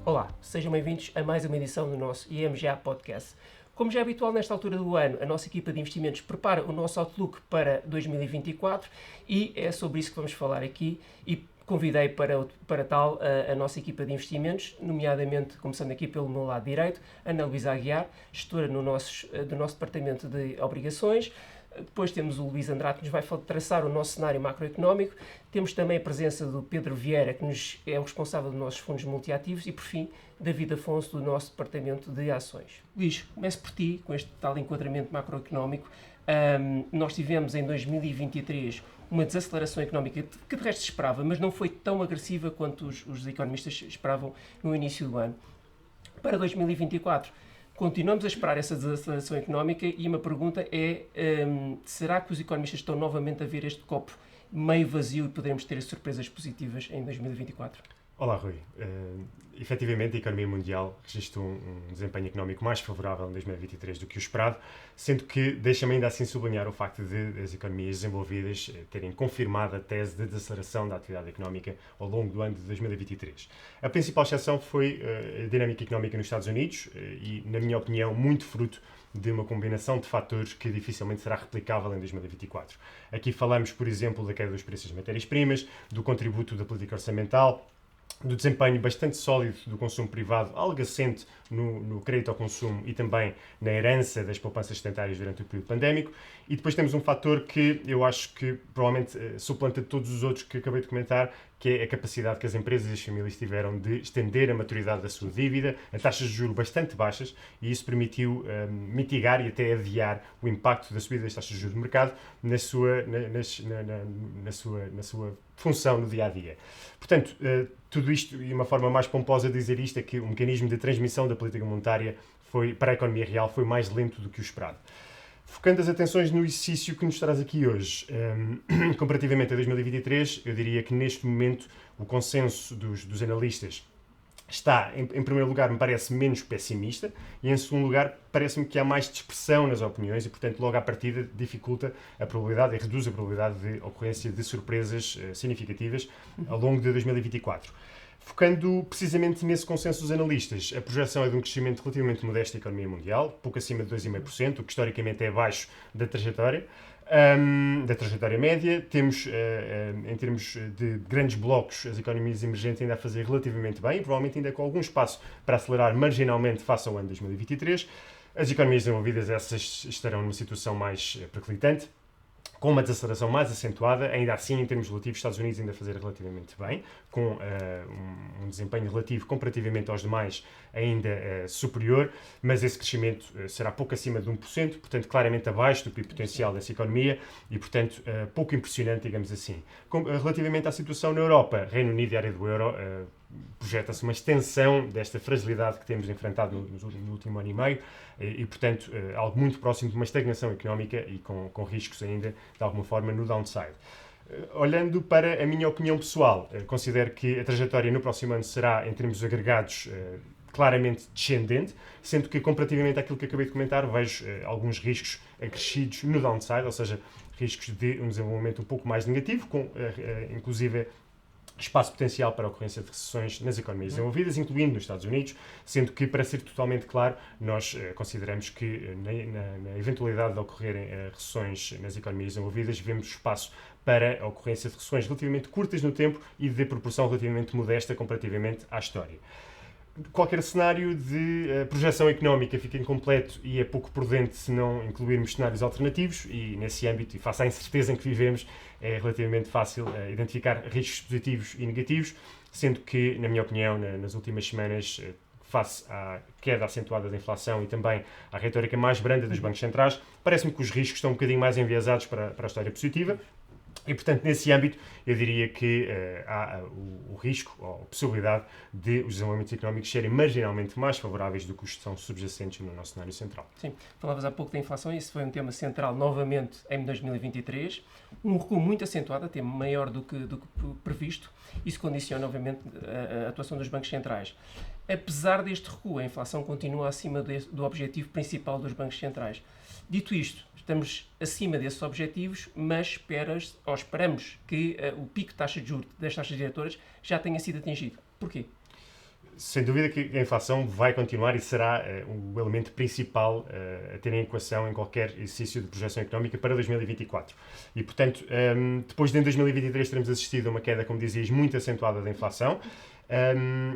Olá, sejam bem-vindos a mais uma edição do nosso IMGA Podcast. Como já é habitual nesta altura do ano, a nossa equipa de investimentos prepara o nosso outlook para 2024 e é sobre isso que vamos falar aqui e convidei para tal a nossa equipa de investimentos, nomeadamente, começando aqui pelo meu lado direito, Ana Luísa Aguiar, gestora do nosso departamento de obrigações. Depois temos o Luís Andrade, que nos vai traçar o nosso cenário macroeconómico. Temos também a presença do Pedro Vieira, que é o responsável dos nossos fundos multiativos. E, por fim, David Afonso, do nosso departamento de ações. Luís, começo por ti, com este tal enquadramento macroeconómico. Nós tivemos em 2023 uma desaceleração económica que de resto se esperava, mas não foi tão agressiva quanto os economistas esperavam no início do ano. Para 2024, continuamos a esperar essa desaceleração económica e uma pergunta é, será que os economistas estão novamente a ver este copo meio vazio e poderemos ter surpresas positivas em 2024? Olá, Rui. Efetivamente, a economia mundial registrou um desempenho económico mais favorável em 2023 do que o esperado, sendo que deixa-me ainda assim sublinhar o facto de as economias desenvolvidas terem confirmado a tese de desaceleração da atividade económica ao longo do ano de 2023. A principal exceção foi a dinâmica económica nos Estados Unidos e, na minha opinião, muito fruto de uma combinação de fatores que dificilmente será replicável em 2024. Aqui falamos, por exemplo, da queda dos preços das matérias-primas, do contributo da política orçamental, do desempenho bastante sólido do consumo privado, algo assente no crédito ao consumo e também na herança das poupanças sedentárias durante o período pandémico. E depois temos um fator que eu acho que provavelmente suplanta todos os outros que acabei de comentar, que é a capacidade que as empresas e as famílias tiveram de estender a maturidade da sua dívida a taxas de juros bastante baixas, e isso permitiu mitigar e até adiar o impacto da subida das taxas de juros do mercado na sua função no dia-a-dia. Portanto, tudo isto, e uma forma mais pomposa de dizer isto, é que o mecanismo de transmissão da política monetária para a economia real foi mais lento do que o esperado. Focando as atenções no exercício que nos traz aqui hoje, comparativamente a 2023, eu diria que neste momento o consenso dos analistas está, em primeiro lugar, me parece menos pessimista, e em segundo lugar, parece-me que há mais dispersão nas opiniões e, portanto, logo à partida dificulta a probabilidade e reduz a probabilidade de ocorrência de surpresas significativas ao longo de 2024. Focando precisamente nesse consenso dos analistas, a projeção é de um crescimento relativamente modesto da economia mundial, pouco acima de 2,5%, o que historicamente é abaixo da trajetória média. Temos, em termos de grandes blocos, as economias emergentes ainda a fazer relativamente bem, provavelmente ainda com algum espaço para acelerar marginalmente face ao ano 2023. As economias desenvolvidas, essas estarão numa situação mais periclitante, com uma desaceleração mais acentuada. Ainda assim, em termos relativos, os Estados Unidos ainda a fazer relativamente bem, com um desempenho relativo comparativamente aos demais ainda superior, mas esse crescimento será pouco acima de 1%, portanto claramente abaixo do PIB potencial dessa economia e, portanto, pouco impressionante, digamos assim. Relativamente à situação na Europa, Reino Unido e área do euro, projeta-se uma extensão desta fragilidade que temos enfrentado no último ano e meio e, portanto, algo muito próximo de uma estagnação económica e com riscos ainda, de alguma forma, no downside. Olhando para a minha opinião pessoal, considero que a trajetória no próximo ano será, em termos agregados, claramente descendente, sendo que, comparativamente àquilo que acabei de comentar, vejo alguns riscos acrescidos no downside, ou seja, riscos de um desenvolvimento um pouco mais negativo, com, inclusive, espaço potencial para a ocorrência de recessões nas economias desenvolvidas, incluindo nos Estados Unidos, sendo que, para ser totalmente claro, nós consideramos que na eventualidade de ocorrerem recessões nas economias desenvolvidas, vemos espaço para a ocorrência de recessões relativamente curtas no tempo e de proporção relativamente modesta comparativamente à história. Qualquer cenário de projeção económica fica incompleto e é pouco prudente se não incluirmos cenários alternativos, e nesse âmbito, e face à incerteza em que vivemos, é relativamente fácil identificar riscos positivos e negativos, sendo que, na minha opinião, nas últimas semanas, face à queda acentuada da inflação e também à retórica mais branda dos bancos centrais, parece-me que os riscos estão um bocadinho mais enviesados para a história positiva. E, portanto, nesse âmbito, eu diria que há o risco, ou a possibilidade de os desenvolvimentos económicos serem marginalmente mais favoráveis do que os que são subjacentes no nosso cenário central. Sim, falavas há pouco da inflação e isso foi um tema central novamente em 2023. Um recuo muito acentuado, até maior do que previsto. Isso condiciona, obviamente, a atuação dos bancos centrais. Apesar deste recuo, a inflação continua acima do objetivo principal dos bancos centrais. Dito isto, estamos acima desses objetivos, mas esperamos que o pico de taxa de juros das taxas diretoras já tenha sido atingido. Porquê? sem dúvida que a inflação vai continuar e será o elemento principal a ter em equação em qualquer exercício de projeção económica para 2024. E, portanto, depois de em 2023 teremos assistido a uma queda, como dizias, muito acentuada da inflação,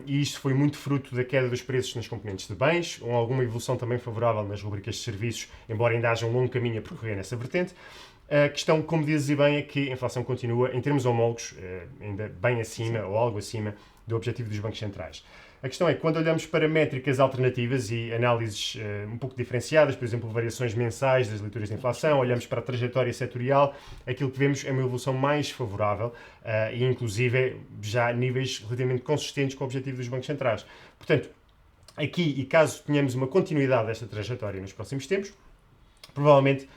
e isto foi muito fruto da queda dos preços nas componentes de bens, com alguma evolução também favorável nas rubricas de serviços, embora ainda haja um longo caminho a percorrer nessa vertente. A questão, como dizes bem, é que a inflação continua, em termos homólogos, ainda bem acima ou algo acima do objetivo dos bancos centrais. A questão é que, quando olhamos para métricas alternativas e análises um pouco diferenciadas, por exemplo, variações mensais das leituras de inflação, olhamos para a trajetória setorial, aquilo que vemos é uma evolução mais favorável e, inclusive, já níveis relativamente consistentes com o objetivo dos bancos centrais. Portanto, aqui, e caso tenhamos uma continuidade desta trajetória nos próximos tempos, provavelmente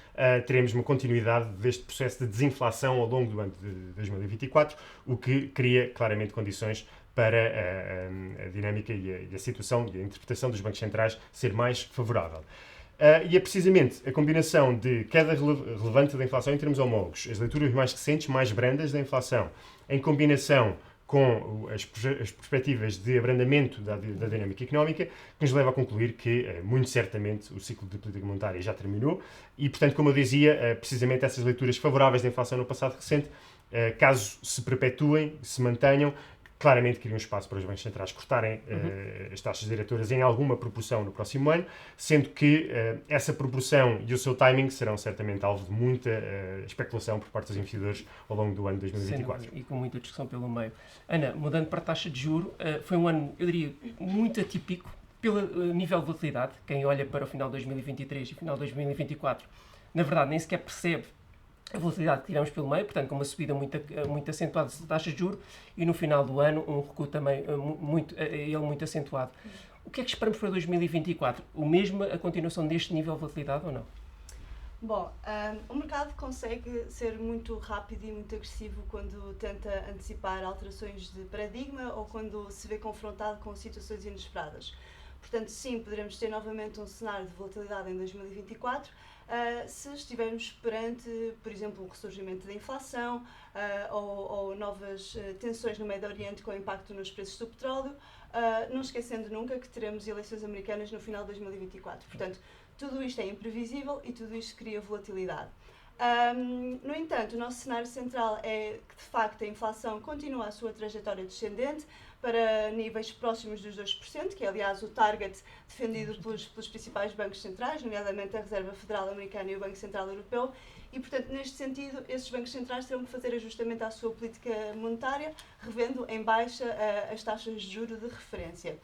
teremos uma continuidade deste processo de desinflação ao longo do ano de 2024, o que cria claramente condições para a dinâmica e a situação e a interpretação dos bancos centrais ser mais favorável. E é precisamente a combinação de queda relevante da inflação em termos homólogos, as leituras mais recentes, mais brandas da inflação, em combinação com as perspectivas de abrandamento da dinâmica económica, que nos leva a concluir que, muito certamente, o ciclo de política monetária já terminou e, portanto, como eu dizia, precisamente essas leituras favoráveis da inflação no passado recente, caso se perpetuem, se mantenham, claramente criam espaço para os bancos centrais cortarem as taxas diretoras em alguma proporção no próximo ano, sendo que essa proporção e o seu timing serão certamente alvo de muita especulação por parte dos investidores ao longo do ano de 2024. E com muita discussão pelo meio. Ana, mudando para a taxa de juros, foi um ano, eu diria, muito atípico pelo nível de volatilidade. Quem olha para o final de 2023 e o final de 2024, na verdade, nem sequer percebe a volatilidade que tivemos pelo meio, portanto, com uma subida muito acentuada de taxas de juros e no final do ano um recuo também muito acentuado. O que é que esperamos para 2024? O mesmo, a continuação deste nível de volatilidade ou não? Bom, o mercado consegue ser muito rápido e muito agressivo quando tenta antecipar alterações de paradigma ou quando se vê confrontado com situações inesperadas. Portanto, sim, poderemos ter novamente um cenário de volatilidade em 2024, se estivermos perante, por exemplo, um ressurgimento da inflação ou novas tensões no Médio Oriente com impacto nos preços do petróleo, não esquecendo nunca que teremos eleições americanas no final de 2024. Portanto, tudo isto é imprevisível e tudo isto cria volatilidade. No entanto, o nosso cenário central é que, de facto, a inflação continua a sua trajetória descendente para níveis próximos dos 2%, que é, aliás, o target defendido pelos principais bancos centrais, nomeadamente a Reserva Federal Americana e o Banco Central Europeu, e, portanto, neste sentido, esses bancos centrais terão que fazer ajustamento à sua política monetária, revendo em baixa as taxas de juros de referência.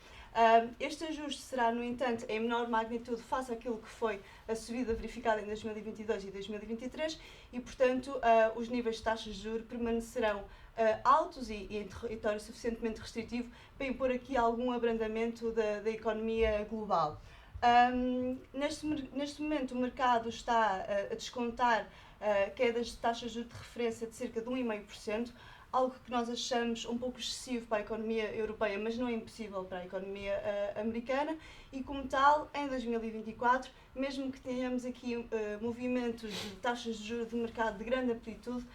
Este ajuste será, no entanto, em menor magnitude face àquilo que foi a subida verificada em 2022 e 2023 e, portanto, os níveis de taxas de juros permanecerão altos e em território suficientemente restritivo para impor aqui algum abrandamento da economia global. Neste momento, o mercado está a descontar quedas de taxas de juros de referência de cerca de 1,5%, algo que nós achamos um pouco excessivo para a economia europeia, mas não é impossível para a economia americana, e como tal, em 2024, mesmo que tenhamos aqui movimentos de taxas de juros de mercado de grande amplitude,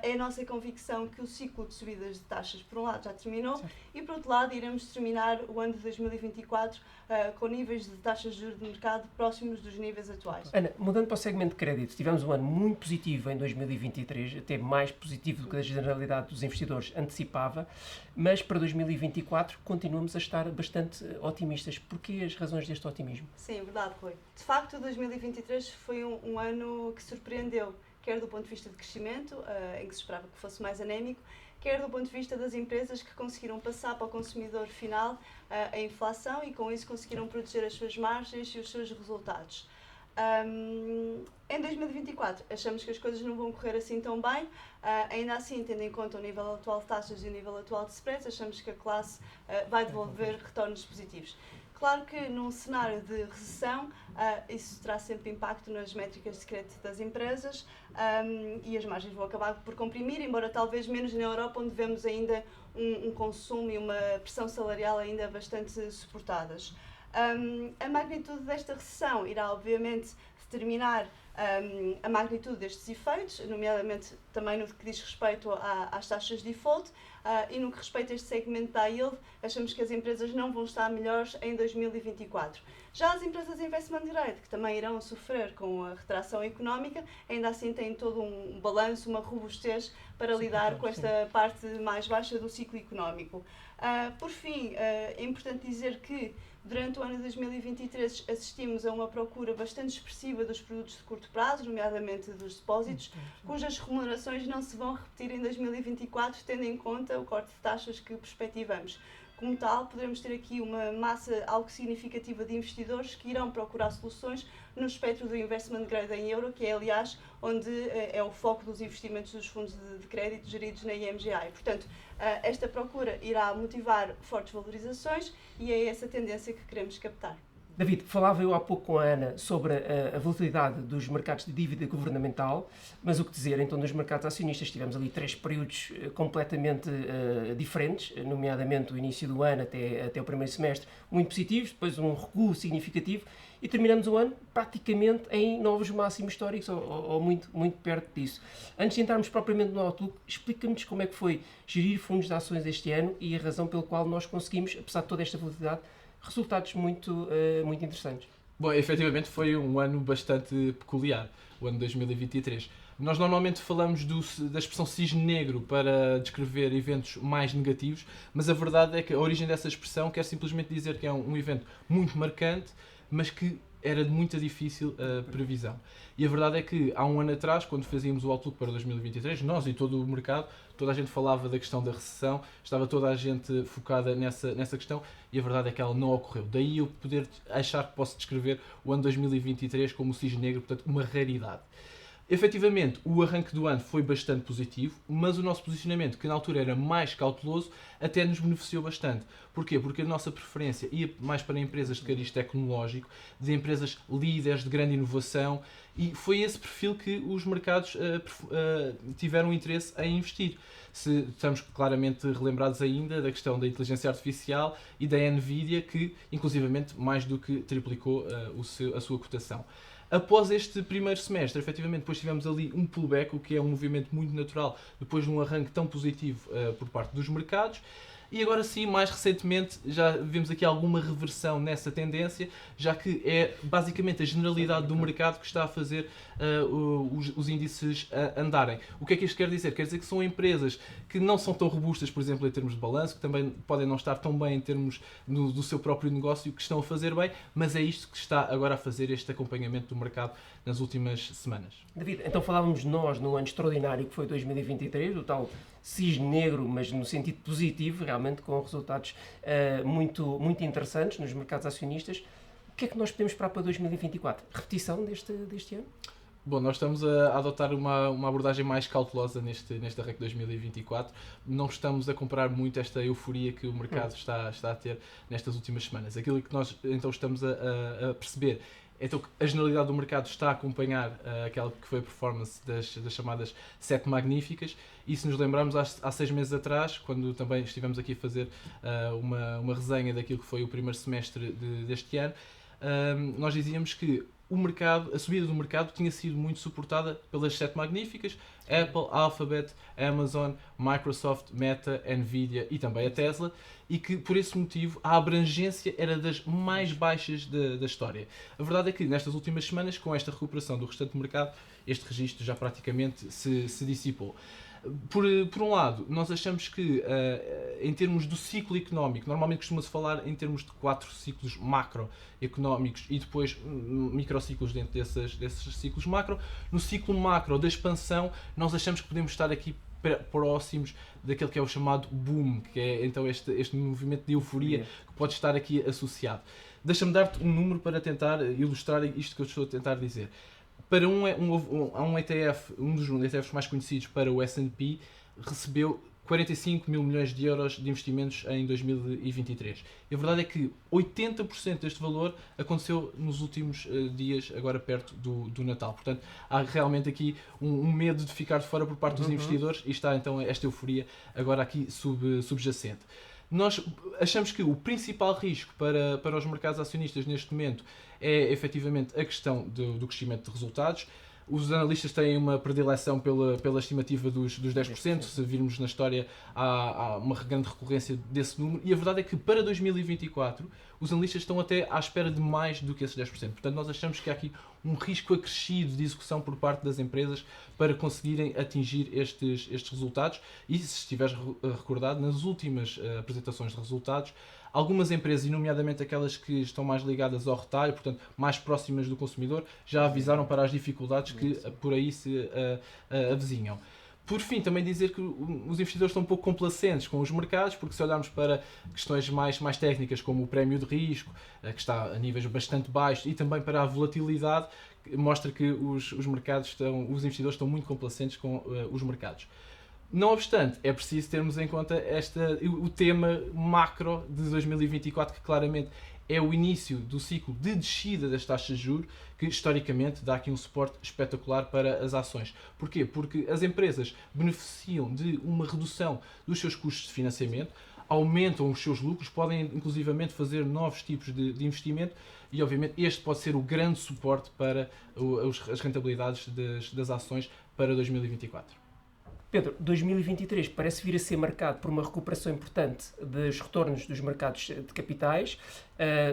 é a nossa convicção que o ciclo de subidas de taxas, por um lado, já terminou, e por outro lado, iremos terminar o ano de 2024 com níveis de taxas de juros de mercado próximos dos níveis atuais. Ana, mudando para o segmento de crédito, tivemos um ano muito positivo em 2023, até mais positivo do que a generalidade dos investidores antecipava, mas para 2024 continuamos a estar bastante otimistas. Porquê as razões deste otimismo? Sim, verdade, Rui. De facto, 2023 foi um ano que surpreendeu, quer do ponto de vista de crescimento, em que se esperava que fosse mais anémico, quer do ponto de vista das empresas que conseguiram passar para o consumidor final a inflação e com isso conseguiram proteger as suas margens e os seus resultados. Em 2024 achamos que as coisas não vão correr assim tão bem, ainda assim, tendo em conta o nível atual de taxas e o nível atual de spreads, achamos que a classe vai devolver retornos positivos. Claro que num cenário de recessão, isso terá sempre impacto nas métricas de crédito das empresas e as margens vão acabar por comprimir, embora talvez menos na Europa, onde vemos ainda um consumo e uma pressão salarial ainda bastante suportadas. A magnitude desta recessão irá, obviamente, determinar a magnitude destes efeitos, nomeadamente também no que diz respeito às taxas de default, e no que respeita a este segmento da yield, achamos que as empresas não vão estar melhores em 2024. Já as empresas de investment grade, que também irão sofrer com a retração económica, ainda assim têm todo um balanço, uma robustez para lidar com esta parte mais baixa do ciclo económico. Por fim, é importante dizer que durante o ano de 2023 assistimos a uma procura bastante expressiva dos produtos de curto prazo, nomeadamente dos depósitos, cujas remunerações não se vão repetir em 2024, tendo em conta o corte de taxas que perspectivamos. Como tal, poderemos ter aqui uma massa algo significativa de investidores que irão procurar soluções no espectro do investment grade em euro, que é, aliás, onde é o foco dos investimentos dos fundos de crédito geridos na IMGA. E, portanto, esta procura irá motivar fortes valorizações e é essa tendência que queremos captar. David, falava eu há pouco com a Ana sobre a volatilidade dos mercados de dívida governamental, mas o que dizer, então, dos mercados acionistas? Tivemos ali 3 períodos completamente diferentes, nomeadamente o início do ano até o primeiro semestre, muito positivos, depois um recuo significativo, e terminamos o ano praticamente em novos máximos históricos, ou muito, muito perto disso. Antes de entrarmos propriamente no Outlook, explica-nos como é que foi gerir fundos de ações este ano e a razão pela qual nós conseguimos, apesar de toda esta volatilidade, resultados muito interessantes. Bom, efetivamente foi um ano bastante peculiar, o ano 2023. Nós normalmente falamos da expressão cisne negro para descrever eventos mais negativos, mas a verdade é que a origem dessa expressão quer simplesmente dizer que é um evento muito marcante, mas que era de muita difícil previsão. E a verdade é que há um ano atrás, quando fazíamos o Outlook para 2023, nós e todo o mercado, toda a gente falava da questão da recessão, estava toda a gente focada nessa questão, e a verdade é que ela não ocorreu. Daí eu poder achar que posso descrever o ano 2023 como o cisne negro, portanto uma raridade. Efetivamente, o arranque do ano foi bastante positivo, mas o nosso posicionamento, que na altura era mais cauteloso, até nos beneficiou bastante. Porquê? Porque a nossa preferência ia mais para empresas de cariz tecnológico, de empresas líderes de grande inovação, e foi esse perfil que os mercados tiveram interesse em investir. Se estamos claramente relembrados ainda da questão da inteligência artificial e da Nvidia, que inclusivamente mais do que triplicou a sua cotação. Após este primeiro semestre, efetivamente, depois tivemos ali um pullback, o que é um movimento muito natural, depois de um arranque tão positivo por parte dos mercados. E agora sim, mais recentemente, já vimos aqui alguma reversão nessa tendência, já que é basicamente a generalidade do mercado que está a fazer os índices andarem. O que é que isto quer dizer? Quer dizer que são empresas que não são tão robustas, por exemplo, em termos de balanço, que também podem não estar tão bem em termos do seu próprio negócio, que estão a fazer bem, mas é isto que está agora a fazer este acompanhamento do mercado nas últimas semanas. David, então falávamos nós num ano extraordinário que foi 2023, o tal cisne negro, mas no sentido positivo, realmente com resultados muito interessantes nos mercados acionistas. O que é que nós podemos esperar para 2024? Repetição deste ano? Bom, nós estamos a adotar uma abordagem mais cautelosa neste arranque 2024. Não estamos a comprar muito esta euforia que o mercado está a ter nestas últimas semanas. Aquilo que nós então estamos a perceber então a generalidade do mercado está a acompanhar aquela que foi a performance das chamadas 7 magníficas, e se nos lembrarmos há 6 meses atrás, quando também estivemos aqui a fazer uma resenha daquilo que foi o primeiro semestre deste ano, nós dizíamos que a subida do mercado tinha sido muito suportada pelas 7 magníficas: Apple, Alphabet, Amazon, Microsoft, Meta, Nvidia e também a Tesla, e que por esse motivo a abrangência era das mais baixas da história. A verdade é que nestas últimas semanas, com esta recuperação do restante do mercado, este registro já praticamente se dissipou. Por um lado, nós achamos que, em termos do ciclo económico, normalmente costuma-se falar em termos de 4 ciclos macroeconómicos e depois microciclos dentro desses ciclos macro. No ciclo macro da expansão, nós achamos que podemos estar aqui próximos daquele que é o chamado boom, que é então este movimento de euforia que pode estar aqui associado. Deixa-me dar-te um número para tentar ilustrar isto que eu estou a tentar dizer. Para um ETF, um dos ETFs mais conhecidos para o S&P, recebeu 45 mil milhões de euros de investimentos em 2023. E a verdade é que 80% deste valor aconteceu nos últimos dias, agora perto do Natal. Portanto, há realmente aqui um medo de ficar de fora por parte dos investidores, e está então esta euforia agora aqui subjacente. Nós achamos que o principal risco para os mercados acionistas neste momento é efetivamente a questão do crescimento de resultados. Os analistas têm uma predileção pela estimativa dos 10%, se virmos na história há uma grande recorrência desse número, e a verdade é que para 2024 os analistas estão até à espera de mais do que esses 10%. Portanto, nós achamos que há aqui um risco acrescido de execução por parte das empresas para conseguirem atingir estes resultados, e se estiveres recordado, nas últimas apresentações de resultados, algumas empresas, e nomeadamente aquelas que estão mais ligadas ao retalho, portanto mais próximas do consumidor, já avisaram para as dificuldades que por aí se avizinham. Por fim, também dizer que os investidores estão um pouco complacentes com os mercados, porque se olharmos para questões mais técnicas, como o prémio de risco, que está a níveis bastante baixos, e também para a volatilidade, mostra que os investidores estão muito complacentes com os mercados. Não obstante, é preciso termos em conta o tema macro de 2024, que claramente é o início do ciclo de descida das taxas de juros, que historicamente dá aqui um suporte espetacular para as ações. Porquê? Porque as empresas beneficiam de uma redução dos seus custos de financiamento, aumentam os seus lucros, podem inclusivamente fazer novos tipos de investimento, e obviamente este pode ser o grande suporte para as rentabilidades das ações para 2024. Pedro, 2023 parece vir a ser marcado por uma recuperação importante dos retornos dos mercados de capitais,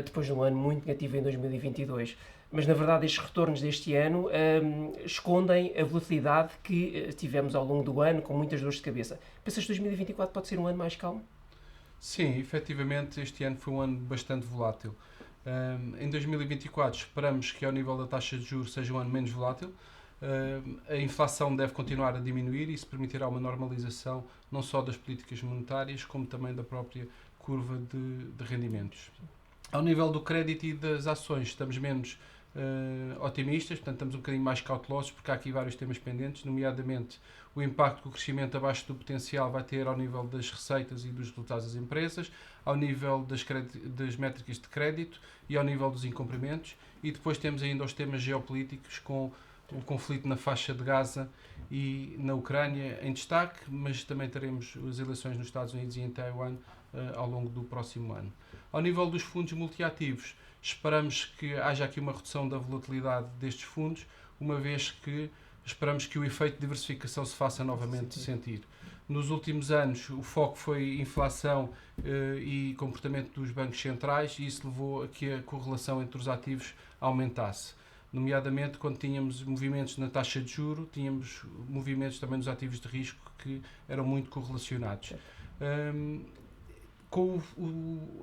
depois de um ano muito negativo em 2022. Mas, na verdade, estes retornos deste ano escondem a volatilidade que tivemos ao longo do ano, com muitas dores de cabeça. Pensas que 2024 pode ser um ano mais calmo? Sim, efetivamente este ano foi um ano bastante volátil. Em 2024 esperamos que ao nível da taxa de juros seja um ano menos volátil. A inflação deve continuar a diminuir e isso permitirá uma normalização não só das políticas monetárias como também da própria curva de rendimentos. Ao nível do crédito e das ações estamos menos otimistas, portanto estamos um bocadinho mais cautelosos porque há aqui vários temas pendentes, nomeadamente o impacto que o crescimento abaixo do potencial vai ter ao nível das receitas e dos resultados das empresas, ao nível das métricas de crédito e ao nível dos incumprimentos, e depois temos ainda os temas geopolíticos com o conflito na faixa de Gaza e na Ucrânia em destaque, mas também teremos as eleições nos Estados Unidos e em Taiwan ao longo do próximo ano. Ao nível dos fundos multiativos, esperamos que haja aqui uma redução da volatilidade destes fundos, uma vez que esperamos que o efeito de diversificação se faça novamente sentir. Nos últimos anos, o foco foi inflação e comportamento dos bancos centrais, e isso levou a que a correlação entre os ativos aumentasse. Nomeadamente, quando tínhamos movimentos na taxa de juro, tínhamos movimentos também nos ativos de risco que eram muito correlacionados. Com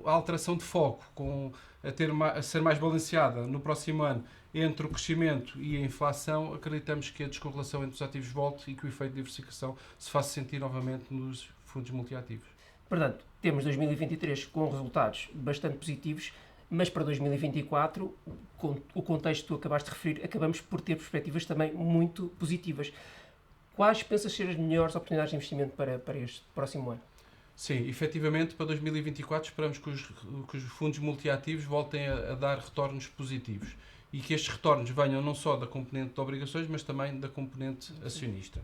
a alteração de foco, a ser mais balanceada no próximo ano entre o crescimento e a inflação, acreditamos que a descorrelação entre os ativos volte e que o efeito de diversificação se faça sentir novamente nos fundos multiativos. Portanto, temos 2023 com resultados bastante positivos, mas para 2024, com o contexto que tu acabaste de referir, acabamos por ter perspectivas também muito positivas. Quais pensas ser as melhores oportunidades de investimento para este próximo ano? Sim, efetivamente, para 2024 esperamos que os fundos multiativos voltem a dar retornos positivos e que estes retornos venham não só da componente de obrigações, mas também da componente acionista.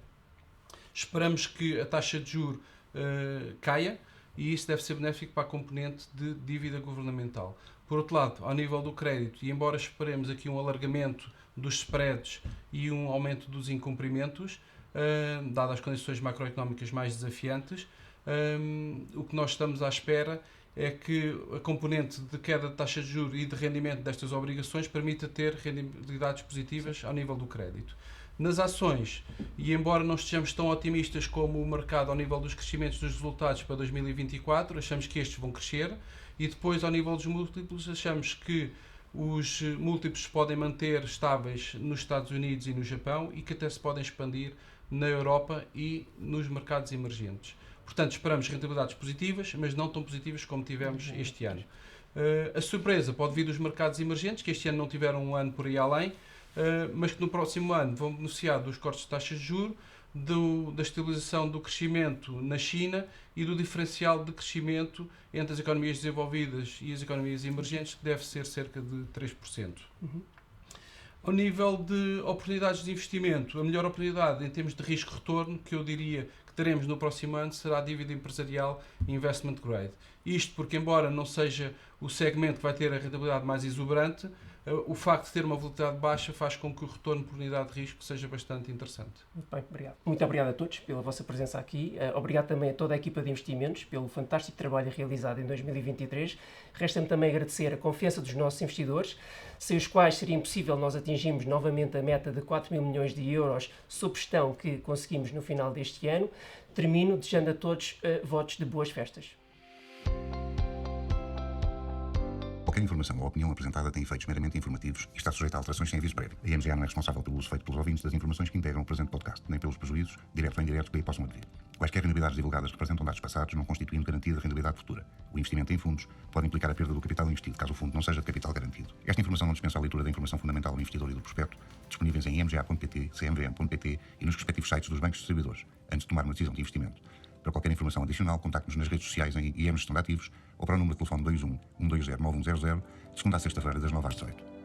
Esperamos que a taxa de juros caia, e isso deve ser benéfico para a componente de dívida governamental. Por outro lado, ao nível do crédito, e embora esperemos aqui um alargamento dos spreads e um aumento dos incumprimentos, dadas as condições macroeconómicas mais desafiantes, o que nós estamos à espera é que a componente de queda de taxa de juros e de rendimento destas obrigações permita ter rentabilidades positivas ao nível do crédito. Nas ações, e embora não estejamos tão otimistas como o mercado ao nível dos crescimentos dos resultados para 2024, achamos que estes vão crescer, e depois ao nível dos múltiplos achamos que os múltiplos se podem manter estáveis nos Estados Unidos e no Japão e que até se podem expandir na Europa e nos mercados emergentes. Portanto, esperamos rentabilidades positivas, mas não tão positivas como tivemos este ano. A surpresa pode vir dos mercados emergentes, que este ano não tiveram um ano por aí além, mas que no próximo ano vão beneficiar dos cortes de taxas de juros, da estabilização do crescimento na China e do diferencial de crescimento entre as economias desenvolvidas e as economias emergentes, que deve ser cerca de 3%. Ao nível de oportunidades de investimento, a melhor oportunidade em termos de risco-retorno, que eu diria que teremos no próximo ano, será a dívida empresarial investment grade. Isto porque, embora não seja o segmento que vai ter a rentabilidade mais exuberante, o facto de ter uma volatilidade baixa faz com que o retorno por unidade de risco seja bastante interessante. Muito bem, obrigado. Muito obrigado a todos pela vossa presença aqui. Obrigado também a toda a equipa de investimentos pelo fantástico trabalho realizado em 2023. Resta-me também agradecer a confiança dos nossos investidores, sem os quais seria impossível nós atingirmos novamente a meta de 4 mil milhões de euros sob gestão que conseguimos no final deste ano. Termino desejando a todos votos de boas festas. Qualquer informação ou opinião apresentada tem efeitos meramente informativos e está sujeita a alterações sem aviso prévio. A IMGA não é responsável pelo uso feito pelos ouvintes das informações que integram o presente podcast, nem pelos prejuízos, diretos ou indiretos, que aí possam advir. Quaisquer rentabilidades divulgadas representam dados passados, não constituindo garantia de rentabilidade futura. O investimento em fundos pode implicar a perda do capital investido, caso o fundo não seja de capital garantido. Esta informação não dispensa a leitura da informação fundamental do investidor e do prospecto, disponíveis em imga.pt, cmvm.pt e nos respectivos sites dos bancos distribuidores, antes de tomar uma decisão de investimento. Para qualquer informação adicional, contacte-nos nas redes sociais em IM Gestão de Ativos ou para o número de telefone 21 120 9100, de segunda a sexta-feira, das 9 às 18.